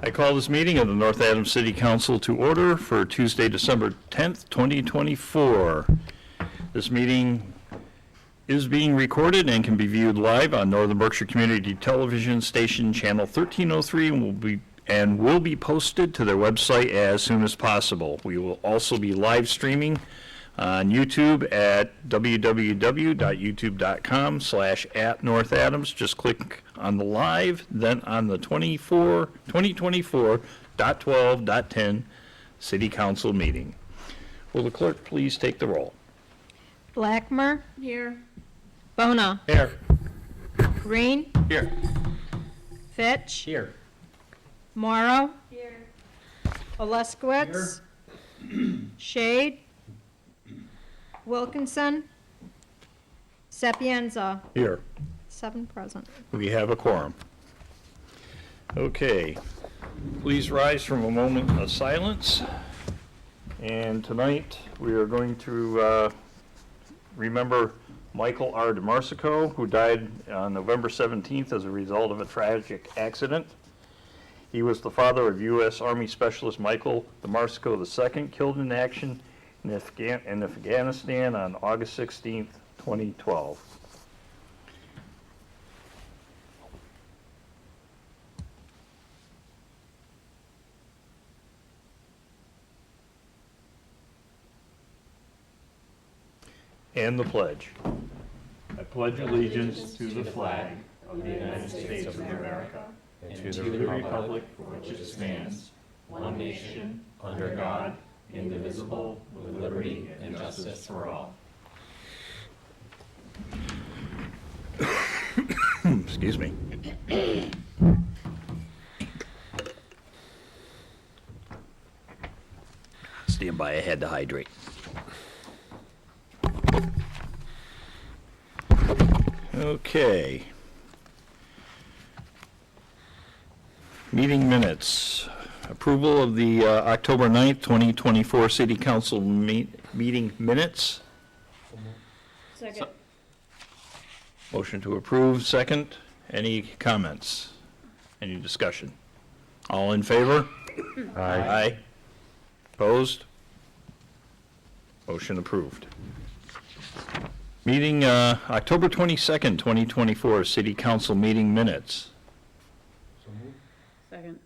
I call this meeting of the North Adams City Council to order for Tuesday, December 10th, 2024. This meeting is being recorded and can be viewed live on Northern Berkshire Community Television Station Channel 1303 and will be posted to their website as soon as possible. We will also be live streaming on YouTube at www.youtube.com/@NorthAdams. Just click on the live, then on the 2024.12.10 City Council meeting. Will the clerk please take the roll? Blackmer. Here. Bona. Here. Green. Here. Fitch. Here. Morrow. Here. Oleskowitz. Shade. Wilkinson. Sapienza. Here. 7 present. We have a quorum. Okay, please rise from a moment of silence. And tonight, we are going to remember Michael R. DeMarsico, who died on November 17th as a result of a tragic accident. He was the father of U.S. Army Specialist Michael DeMarsico II, killed in action in Afghanistan on August 16th, 2012. And the pledge. I pledge allegiance to the flag of the United States of America and to the republic for which it stands, one nation, under God, indivisible, with liberty and justice for all. Excuse me. Stand by, I had to hydrate. Okay. Meeting minutes. Approval of the October 9th, 2024 City Council meeting minutes. Second. Motion to approve, second. Any comments? Any discussion? All in favor? Aye. Opposed? Motion approved. Meeting October 22nd, 2024 City Council meeting minutes. Second.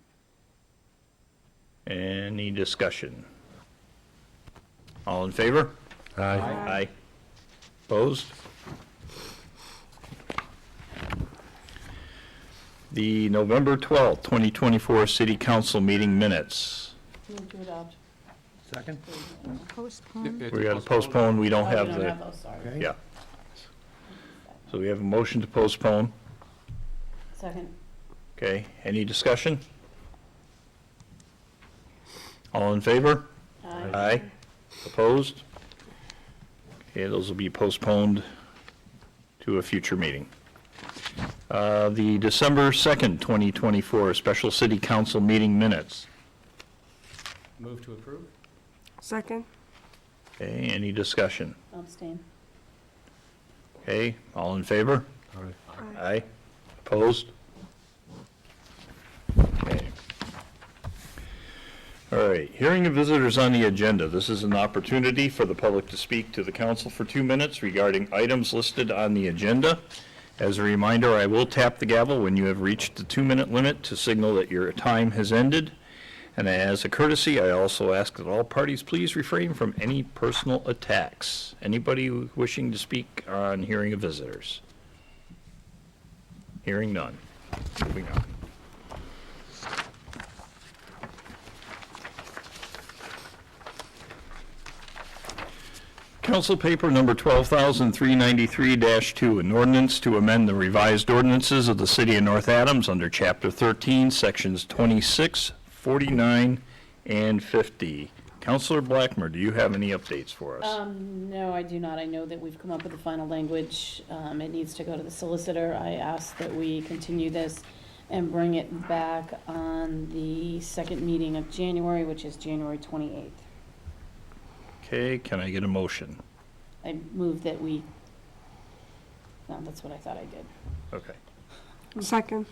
Any discussion? All in favor? Aye. Aye. Opposed? The November 12th, 2024 City Council meeting minutes. Move to adopt. Second? Postpone. We got to postpone, we don't Oh, have we the, don't have those, sorry. Okay. yeah. So we have a motion to postpone. Second. Okay, any discussion? All in favor? Aye. Aye. Opposed? Okay, those will be postponed to a future meeting. The December 2nd, 2024 Special City Council meeting minutes. Move to approve? Second. Okay, any discussion? Abstain. Okay, all in favor? Aye. Aye. Opposed? Okay. All right, hearing of visitors on the agenda. This is an opportunity for the public to speak to the council for 2 minutes regarding items listed on the agenda. As a reminder, I will tap the gavel when you have reached the 2-minute limit to signal that your time has ended. And as a courtesy, I also ask that all parties please refrain from any personal attacks. Anybody wishing to speak on hearing of visitors? Hearing none. Moving on. Council paper number 12,393-2, an ordinance to amend the revised ordinances of the City of North Adams under Chapter 13, Sections 26, 49, and 50. Councilor Blackmer, do you have any updates for us? No, I do not. I know that we've come up with the final language. It needs to go to the solicitor. I ask that we continue this and bring it back on the second meeting of January, which is January 28th. Okay, can I get a motion? I move that we, no, that's what I thought I did. Okay. Second.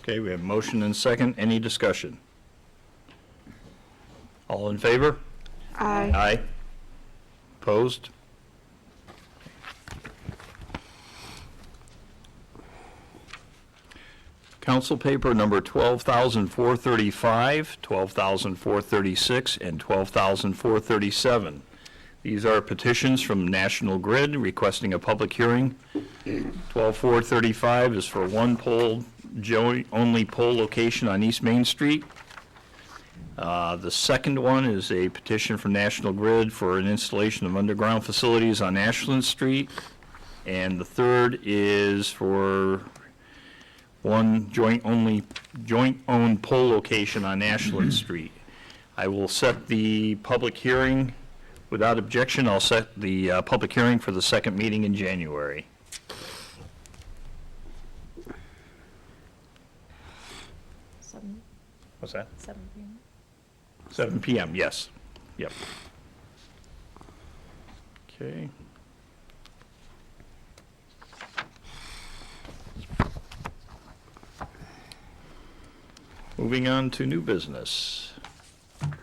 Okay, we have motion and second. Any discussion? All in favor? Aye. Aye. Opposed? Council paper number 12,435, 12,436, and 12,437. These are petitions from National Grid requesting a public hearing. 12,435 is for one pole, only pole location on East Main Street. The second one is a petition from National Grid for an installation of underground facilities on Ashland Street. And the third is for one joint-owned pole location on Ashland Street. I will set the public hearing, without objection, I'll set the public hearing for the second meeting in January. What's that? 7 p.m. 7 p.m., yes. Yep. Okay. Moving on to new business.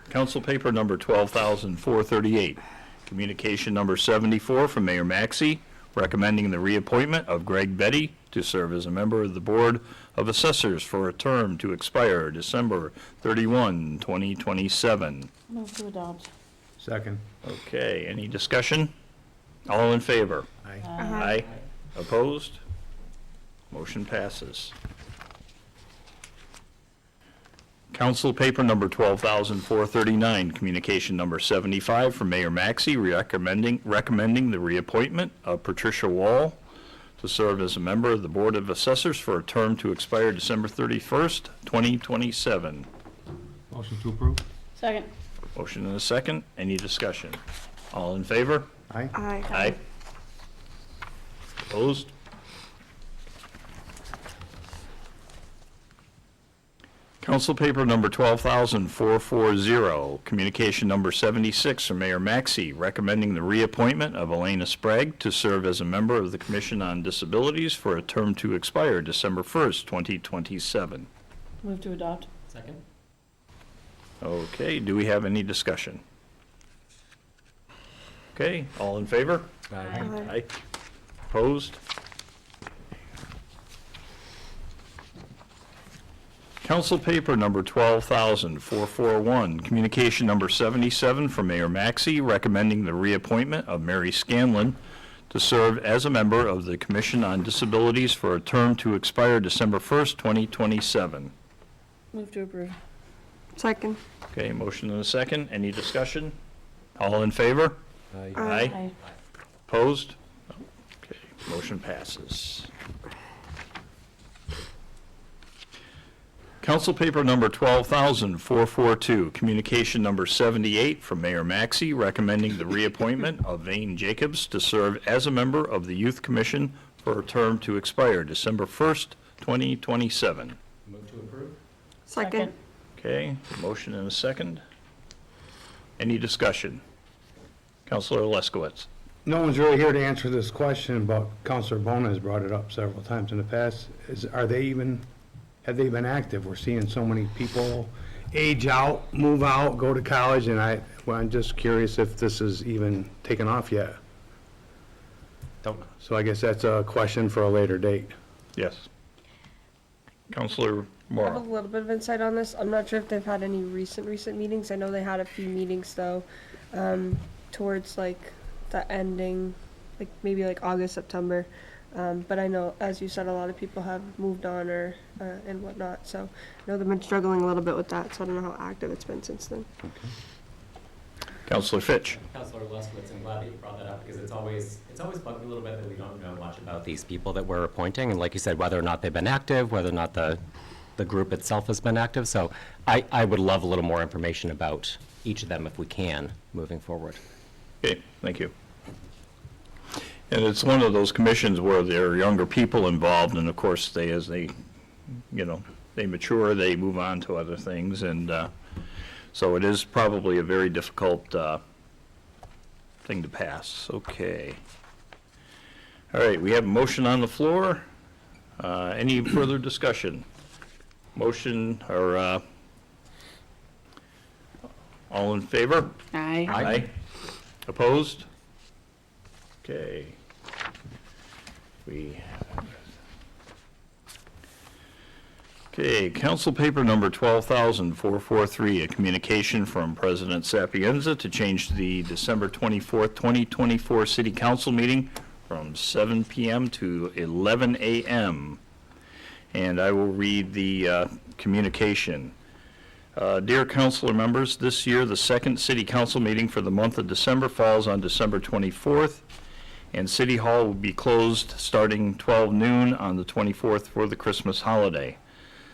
Council paper number 12,438, communication number 74 from Mayor Maxey, recommending the reappointment of Greg Betty to serve as a member of the Board of Assessors for a term to expire December 31, 2027. Move to adopt. Second. Okay, any discussion? All in favor? Aye. Aye. Opposed? Motion passes. Council paper number 12,439, communication number 75 from Mayor Maxey, recommending the reappointment of Patricia Wall to serve as a member of the Board of Assessors for a term to expire December 31st, 2027. Motion to approve? Second. Motion and a second. Any discussion? All in favor? Aye. Aye. Aye. Opposed? Council paper number 12,440, communication number 76 from Mayor Maxey, recommending the reappointment of Elena Sprague to serve as a member of the Commission on Disabilities for a term to expire December 1st, 2027. Move to adopt. Second. Okay, do we have any discussion? Okay, all in favor? Aye. Aye. Opposed? Council paper number 12,441, communication number 77 from Mayor Maxey, recommending the reappointment of Mary Scanlon to serve as a member of the Commission on Disabilities for a term to expire December 1st, 2027. Move to approve. Second. Okay, motion and a second. Any discussion? All in favor? Aye. Aye. Opposed? Okay, motion passes. Council paper number 12,442, communication number 78 from Mayor Maxey, recommending the reappointment of Vane Jacobs to serve as a member of the Youth Commission for a term to expire December 1st, 2027. Move to approve? Second. Okay, motion and a second. Any discussion? Councilor Leskowitz. No one's really here to answer this question, but Counselor Bona has brought it up several times in the past. Have they been active? We're seeing so many people age out, move out, go to college, and I'm just curious if this is even taken off yet. Don't know. So I guess that's a question for a later date. Yes. Councilor I have a Morrow. little bit of insight on this. I'm not sure if they've had any recent meetings. I know they had a few meetings though, towards like the ending, like maybe like August, September. But I know, as you said, a lot of people have moved on or and whatnot. So I know they've been struggling a little bit with that. So I don't know how active it's been since then. Councilor Fitch. Councilor Leskowitz, I'm glad that you brought that up because it's always bugged me a little bit that we don't know much about these people that we're appointing, and like you said, whether or not they've been active, whether or not the group itself has been active. So I would love a little more information about each of them if we can, moving forward. Okay, thank you. And it's one of those commissions where there are younger people involved, and of course, as they mature, they move on to other things, and so it is probably a very difficult thing to pass. Okay. All right, we have a motion on the floor. Any further discussion? Motion or All in favor? Aye. Aye. Opposed? Okay. Okay, council paper number 12,443, a communication from President Sapienza to change the December 24th, 2024 city council meeting from 7 PM to 11 AM. And I will read the communication. Dear councilor members, this year, the second city council meeting for the month of December falls on December 24th, and City Hall will be closed starting 12 noon on the 24th for the Christmas holiday.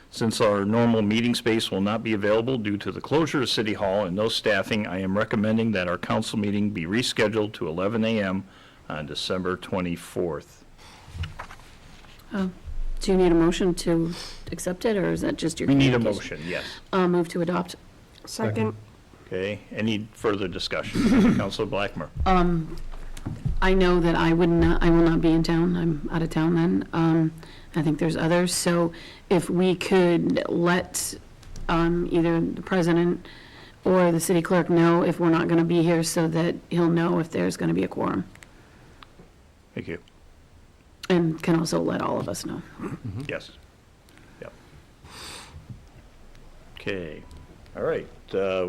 Since our normal meeting space will not be available due to the closure of City Hall and no staffing, I am recommending that our council meeting be rescheduled to 11 a.m. on December 24th. Do you need a motion to accept it, or is that just your We need a communication? motion, yes. Move to adopt. Second. Okay, any further discussion? Councilor Blackmer. I know that I will not be in town. I'm out of town then. I think there's others. So if we could let either the president or the city clerk know if we're not going to be here, so that he'll know if there's going to be a quorum, Thank you. and can also let all of us know. Yes. Yep. Okay, all right,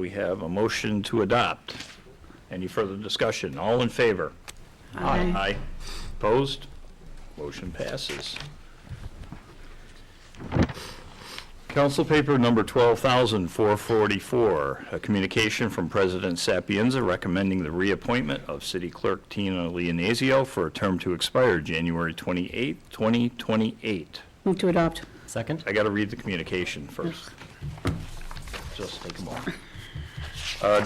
we have a motion to adopt. Any further discussion? All in favor? Aye. Opposed? Motion passes. Council paper number 12,444, a communication from President Sapienza recommending the reappointment of City Clerk Tina Leonasio for a term to expire January 28, 2028. Move to adopt. Second? I got to read the communication first. Just take a moment.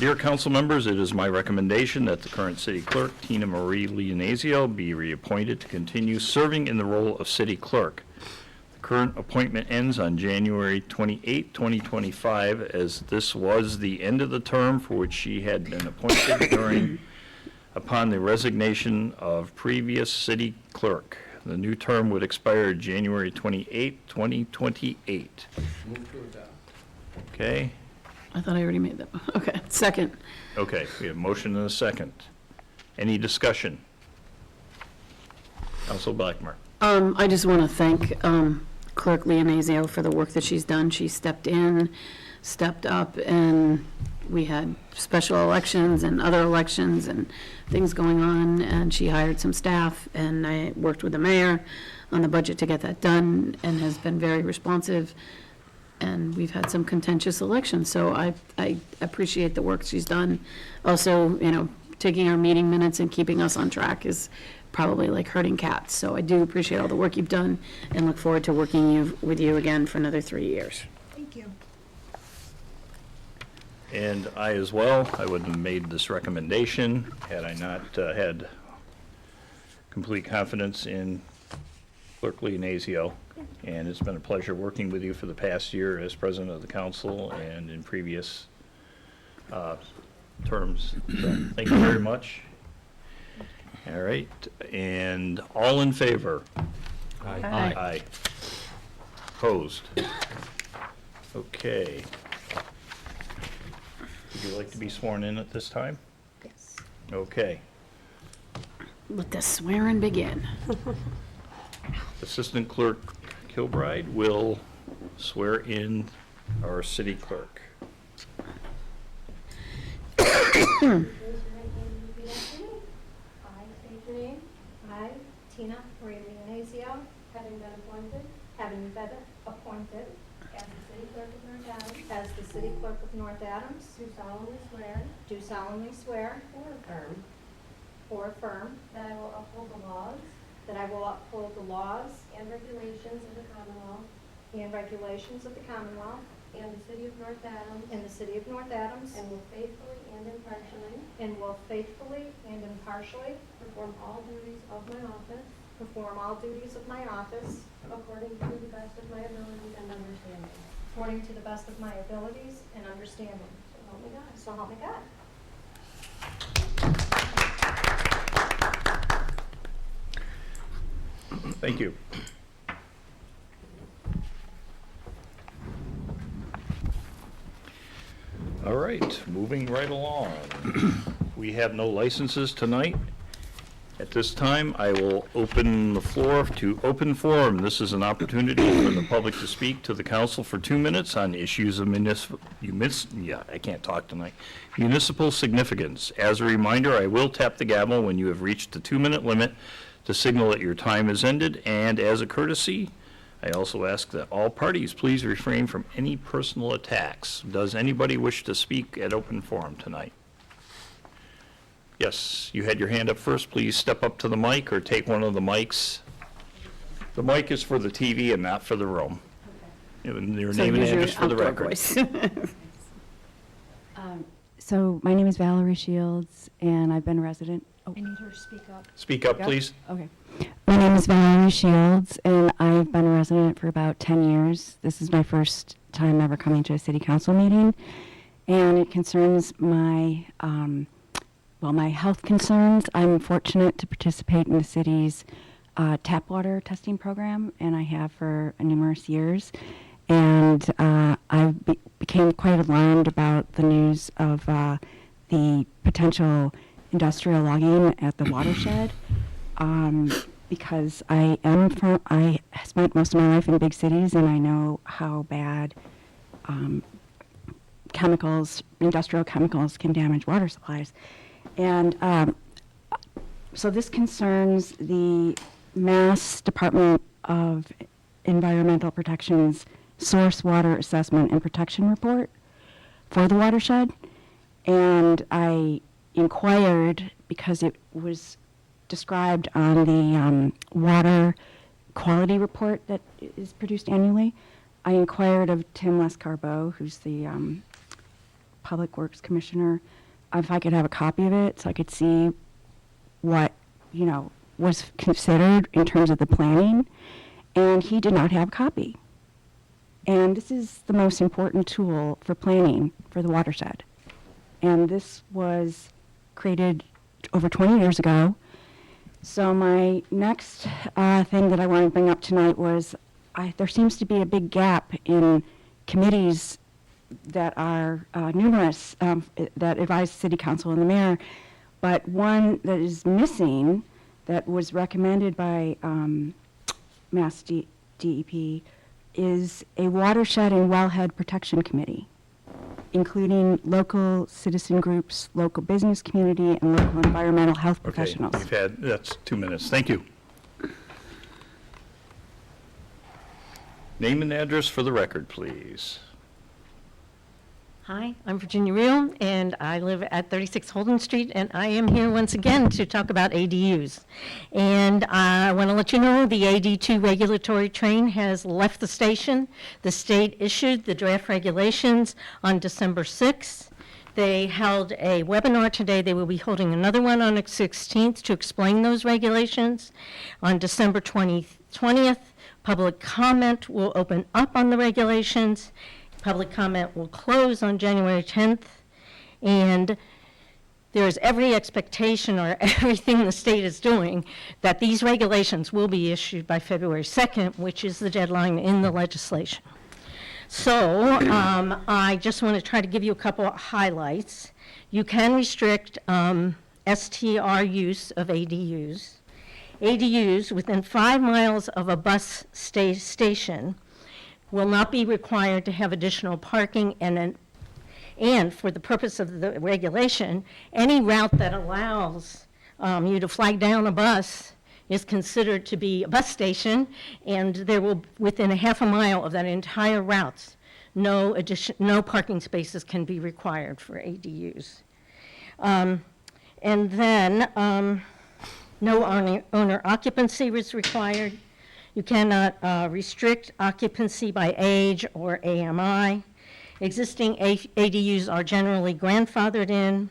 Dear council members, it is my recommendation that the current city clerk, Tina Marie Leonasio, be reappointed to continue serving in the role of city clerk. The current appointment ends on January 28, 2025, as this was the end of the term for which she had been appointed upon the resignation of previous city clerk. The new term would expire January 28, 2028. Okay. I thought I already made that. Okay, second. Okay, we have motion and a second. Any discussion? Council Blackmer. I just want to thank Clerk Leonasio for the work that she's done. She stepped in, stepped up, and we had special elections and other elections and things going on, and she hired some staff, and I worked with the mayor on the budget to get that done, and has been very responsive. And we've had some contentious elections, so I appreciate the work she's done. Also, taking our meeting minutes and keeping us on track is probably like herding cats. So I do appreciate all the work you've done and look forward to working with you again for another 3 years. Thank you. And I as well, I would have made this recommendation had I not had complete confidence in Clerk Leonasio. And it's been a pleasure working with you for the past year as president of the council and in previous terms. So, thank you very much. All right, and all in favor? Aye. Aye. Opposed? Okay. Would you like to be sworn in at this time? Yes. Okay. Let the swearing begin. Assistant Clerk Kilbride will swear in our city clerk. Raise your right hand and repeat after me. I state your name. I, Tina Marie Leonasio, having been appointed as the city clerk of North Adams, do solemnly swear or affirm that I will uphold the laws and regulations of the Commonwealth and the city of North Adams, and will faithfully and impartially perform all duties of my office according to the best of my abilities and understanding. So help me God. Thank you. All right, moving right along. We have no licenses tonight. At this time, I will open the floor to open forum. This is an opportunity for the public to speak to the council for 2 minutes on issues of municipal significance. As a reminder, I will tap the gavel when you have reached the 2-minute limit to signal that your time has ended, and as a courtesy, I also ask that all parties please refrain from any personal attacks. Does anybody wish to speak at open forum tonight? Yes, you had your hand up first. Please step up to the mic or take one of the mics. The mic is for the TV and not for the room. And your name and address for the record. So my name is Valerie Shields, and I've been a resident. Oh, I need her to speak up. Speak up, please. okay. My name is Valerie Shields, and I've been a resident for about 10 years. This is my first time ever coming to a city council meeting, and it concerns my my health concerns. I'm fortunate to participate in the city's tap water testing program, and I have for numerous years. And I became quite alarmed about the news of the potential industrial logging at the watershed, because I spent most of my life in big cities, and I know how bad industrial chemicals can damage water supplies. And so this concerns the Mass Department of Environmental Protection's Source Water Assessment and Protection Report for the watershed. And I inquired, because it was described on the water quality report that is produced annually, I inquired of Tim Lescarbeau, who's the Public Works Commissioner, if I could have a copy of it so I could see what, was considered in terms of the planning, and he did not have a copy. And this is the most important tool for planning for the watershed. And this was created over 20 years ago. So my next thing that I want to bring up tonight was there seems to be a big gap in committees that are numerous that advise the city council and the mayor, but one that is missing that was recommended by Mass DEP is a watershed and wellhead protection committee, including local citizen groups, local business community, and local environmental health professionals. Okay, that's 2 minutes. Thank you. Name and address for the record, please. Hi, I'm Virginia Reel, and I live at 36 Holden Street, and I am here once again to talk about ADUs. And I want to let you know the AD2 regulatory train has left the station. The state issued the draft regulations on December 6th. They held a webinar today. They will be holding another one on the 16th to explain those regulations. On December 20th, public comment will open up on the regulations. Public comment will close on January 10th, and there is every expectation, or everything the state is doing, that these regulations will be issued by February 2nd, which is the deadline in the legislation. So I just want to try to give you a couple of highlights. You can restrict STR use of ADUs. ADUs within 5 miles of a bus station will not be required to have additional parking, and for the purpose of the regulation, any route that allows you to flag down a bus is considered to be a bus station, and there will, within a half a mile of that entire route, no parking spaces can be required for ADUs. And then no owner occupancy is required. You cannot restrict occupancy by age or AMI. Existing ADUs are generally grandfathered in.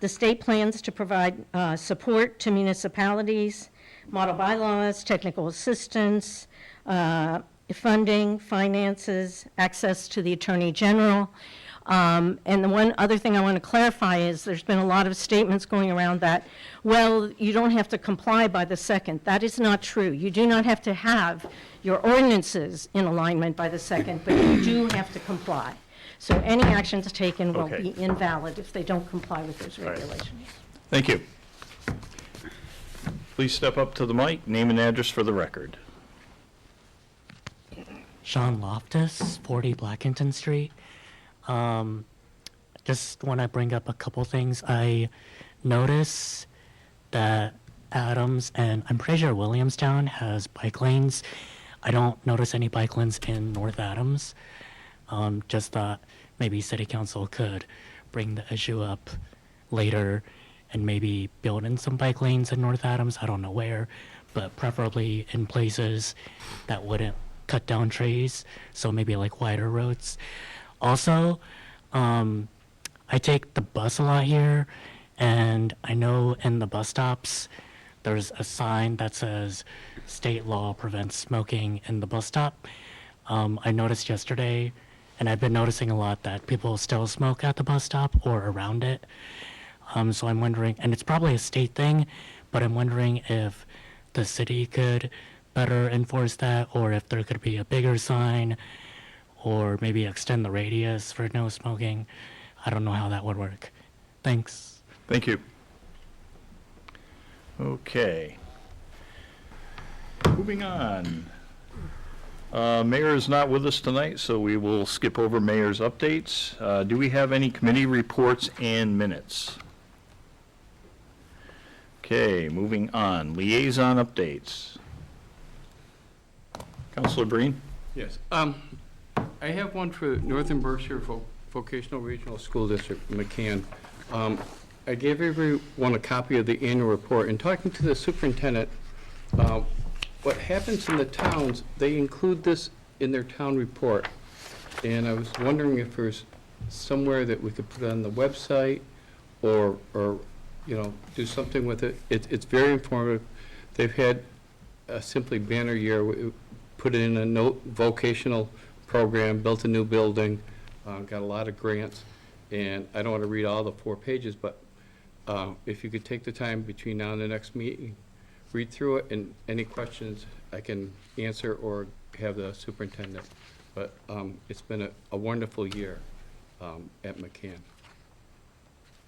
The state plans to provide support to municipalities, model bylaws, technical assistance, funding, finances, access to the Attorney General. And the one other thing I want to clarify is there's been a lot of statements going around that, well, you don't have to comply by the 2nd. That is not true. You do not have to have your ordinances in alignment by the 2nd, but you do have to comply. So any actions taken will Okay. be invalid if they don't comply with those Right. regulations. Thank you. Please step up to the mic, name and address for the record. Sean Loftus, 40 Blackington Street. Just want to bring up a couple things. I notice that Adams and I'm pretty sure Williamstown has bike lanes. I don't notice any bike lanes in North Adams. Just thought maybe City Council could bring the issue up later and maybe build in some bike lanes in North Adams. I don't know where, but preferably in places that wouldn't cut down trees, so maybe like wider roads. Also, I take the bus a lot here, and I know in the bus stops there's a sign that says state law prevents smoking in the bus stop. I noticed yesterday, and I've been noticing a lot, that people still smoke at the bus stop or around it. So I'm wondering, and it's probably a state thing, but I'm wondering if the city could better enforce that, or if there could be a bigger sign, or maybe extend the radius for no smoking. I don't know how that would work. Thanks. Thank you. Okay. Moving on. Mayor is not with us tonight, so we will skip over mayor's updates. Do we have any committee reports and minutes? Okay, moving on. Liaison updates. Councilor Breen? Yes. I have one for Northern Berkshire Vocational Regional School District, McCann. I gave everyone a copy of the annual report, and talking to the superintendent, what happens in the towns, they include this in their town report. And I was wondering if there's somewhere that we could put it on the website or do something with it. It's very informative. They've had a simply banner year. We put in a vocational program, built a new building, got a lot of grants. And I don't want to read all the 4 pages, but if you could take the time between now and the next meeting, read through it, and any questions I can answer or have the superintendent. But it's been a wonderful year at McCann.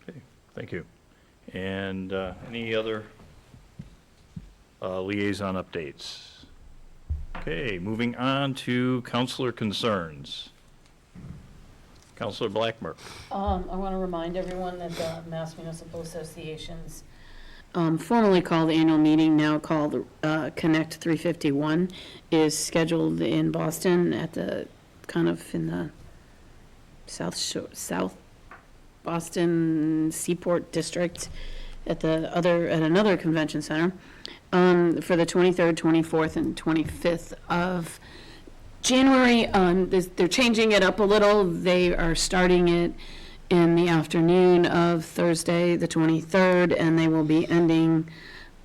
Okay, thank you. And any other liaison updates? Okay, moving on to councilor concerns. Councilor Blackmer. I want to remind everyone that the Mass Municipal Association's formerly called annual meeting, now called Connect 351, is scheduled in Boston at the, kind of in the South Boston Seaport District at another convention center for the 23rd, 24th, and 25th of January. They're changing it up a little. They are starting it in the afternoon of Thursday, the 23rd, and they will be ending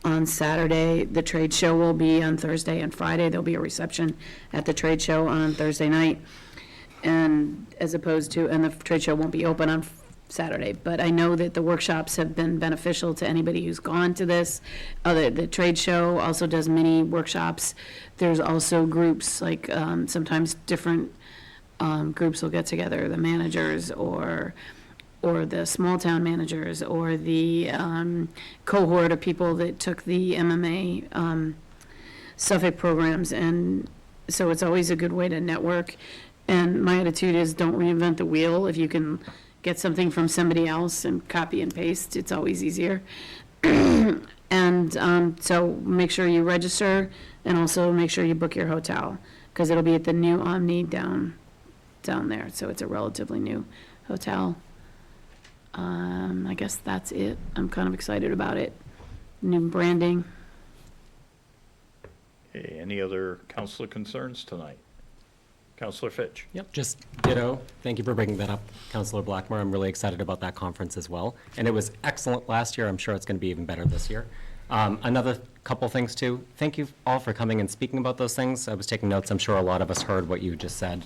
on Saturday. The trade show will be on Thursday and Friday. There'll be a reception at the trade show on Thursday night, and the trade show won't be open on Saturday. But I know that the workshops have been beneficial to anybody who's gone to this. The trade show also does mini workshops. There's also groups, like sometimes different groups will get together, the managers or the small town managers or the cohort of people that took the MMA Suffolk programs. And so it's always a good way to network. And my attitude is don't reinvent the wheel. If you can get something from somebody else and copy and paste, it's always easier. And so make sure you register, and also make sure you book your hotel, because it'll be at the new Omni down there. So it's a relatively new hotel. I guess that's it. I'm kind of excited about it. New branding. Okay, any other councilor concerns tonight? Councilor Fitch. Yep, just ditto. Thank you for bringing that up, Councilor Blackmer. I'm really excited about that conference as well. And it was excellent last year. I'm sure it's going to be even better this year. Another couple things too. Thank you all for coming and speaking about those things. I was taking notes. I'm sure a lot of us heard what you just said.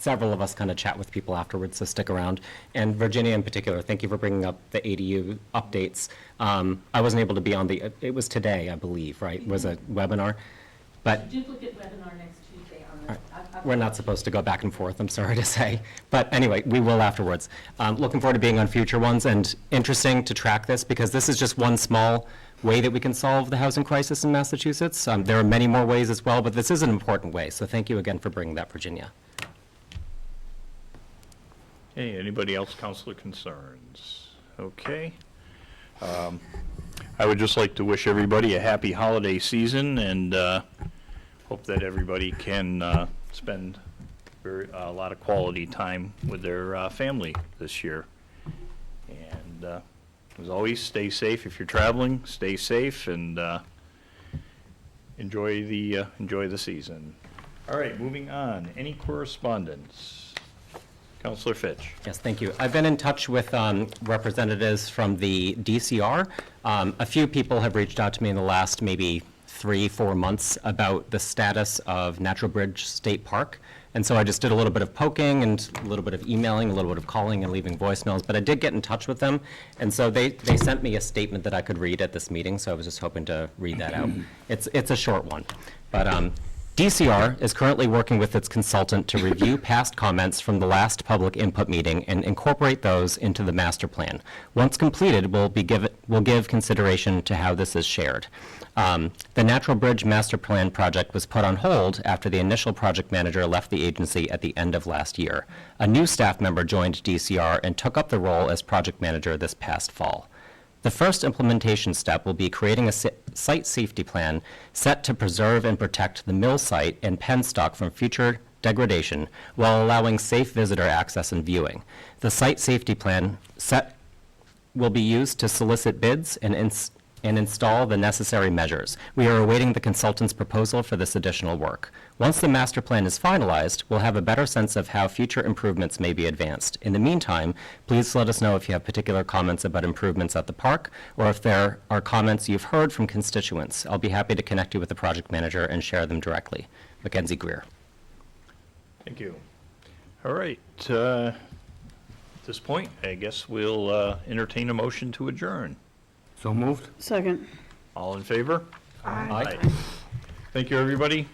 several of us kind of chat with people afterwards, so stick around. And Virginia in particular, thank you for bringing up the ADU updates. I wasn't able to be on it was today, I believe, right? Was a webinar. But Duplicate webinar next Tuesday on we're not supposed to go back and forth, I'm sorry to say. But anyway, we will afterwards. Looking forward to being on future ones, and interesting to track this because this is just one small way that we can solve the housing crisis in Massachusetts. There are many more ways as well, but this is an important way. So thank you again for bringing that, Virginia. Hey, anybody else, councilor concerns? Okay. I would just like to wish everybody a happy holiday season and hope that everybody can spend a lot of quality time with their family this year. And as always, stay safe if you're traveling, stay safe, and enjoy the season. All right, moving on. Any correspondence? Councilor Fitch. Yes, thank you. I've been in touch with representatives from the DCR. A few people have reached out to me in the last maybe 3-4 months about the status of Natural Bridge State Park. And so I just did a little bit of poking and a little bit of emailing, a little bit of calling and leaving voicemails, but I did get in touch with them. And so they sent me a statement that I could read at this meeting, so I was just hoping to read that out. It's a short one. But DCR is currently working with its consultant to review past comments from the last public input meeting and incorporate those into the master plan. Once completed, we'll give consideration to how this is shared. The Natural Bridge Master Plan project was put on hold after the initial project manager left the agency at the end of last year. A new staff member joined DCR and took up the role as project manager this past fall. The first implementation step will be creating a site safety plan set to preserve and protect the mill site and penstock from future degradation while allowing safe visitor access and viewing. The site safety plan will be used to solicit bids and install the necessary measures. We are awaiting the consultant's proposal for this additional work. Once the master plan is finalized, we'll have a better sense of how future improvements may be advanced. In the meantime, please let us know if you have particular comments about improvements at the park, or if there are comments you've heard from constituents. I'll be happy to connect you with the project manager and share them directly. Mackenzie Greer. Thank you. All right. At this point, I guess we'll entertain a motion to adjourn. So moved? Second. All in favor? Aye. Thank you, everybody.